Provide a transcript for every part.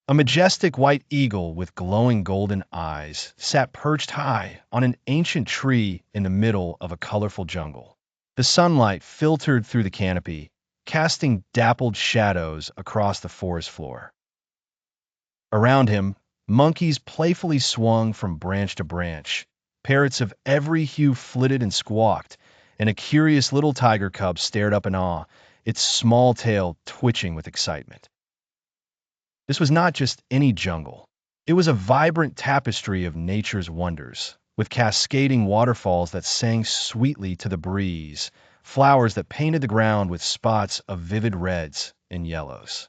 A majestic white eagle with glowing golden eyes sat perched high on an ancient tree in the middle of a colorful jungle. The sunlight filtered through the canopy, casting dappled shadows across the forest floor. Around him, monkeys playfully swung from branch to branch. Parrots of every hue flitted and squawked, and a curious little tiger cub stared up in awe, its small tail twitching with excitement. This was not just any jungle. It was a vibrant tapestry of nature's wonders, with cascading waterfalls that sang sweetly to the breeze, flowers that painted the ground with spots of vivid reds and yellows.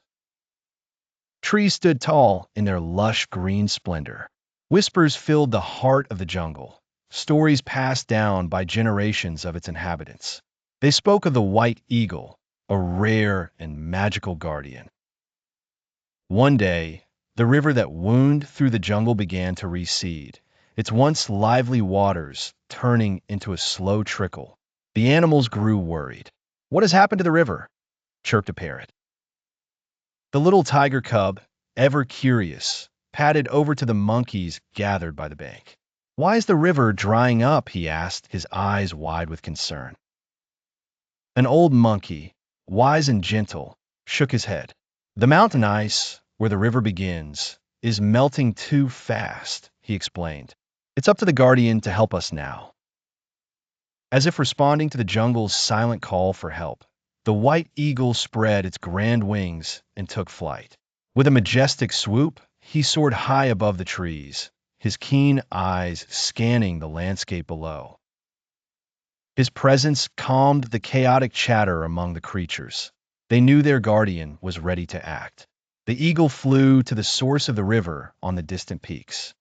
Trees stood tall in their lush green splendor. Whispers filled the heart of the jungle, stories passed down by generations of its inhabitants. They spoke of the white eagle, a rare and magical guardian. One day, the river that wound through the jungle began to recede, its once lively waters turning into a slow trickle. The animals grew worried. "What has happened to the river?" chirped a parrot. The little tiger cub, ever curious, padded over to the monkeys gathered by the bank. "Why is the river drying up?" he asked, his eyes wide with concern. An old monkey, wise and gentle, shook his head. "The mountain ice, where the river begins, is melting too fast," he explained. "It's up to the guardian to help us now." As if responding to the jungle's silent call for help, the white eagle spread its grand wings and took flight. With a majestic swoop, he soared high above the trees, his keen eyes scanning the landscape below. His presence calmed the chaotic chatter among the creatures. They knew their guardian was ready to act. The eagle flew to the source of the river on the distant peaks.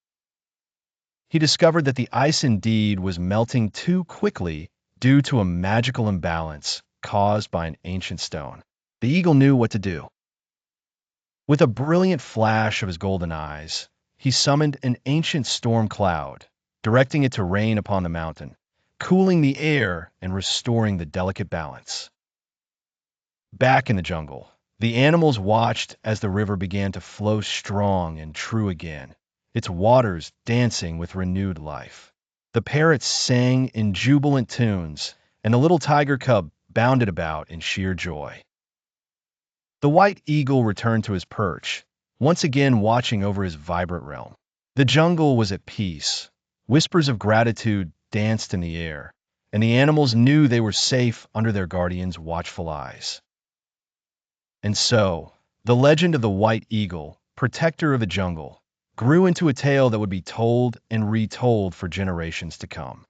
He discovered that the ice indeed was melting too quickly due to a magical imbalance caused by an ancient stone. The eagle knew what to do. With a brilliant flash of his golden eyes, he summoned an ancient storm cloud, directing it to rain upon the mountain, cooling the air and restoring the delicate balance. Back in the jungle, the animals watched as the river began to flow strong and true again, its waters dancing with renewed life. The parrots sang in jubilant tunes, and the little tiger cub bounded about in sheer joy. The white eagle returned to his perch, once again watching over his vibrant realm. The jungle was at peace. Whispers of gratitude danced in the air, and the animals knew they were safe under their guardian's watchful eyes. And so, the legend of the white eagle, protector of the jungle, grew into a tale that would be told and retold for generations to come.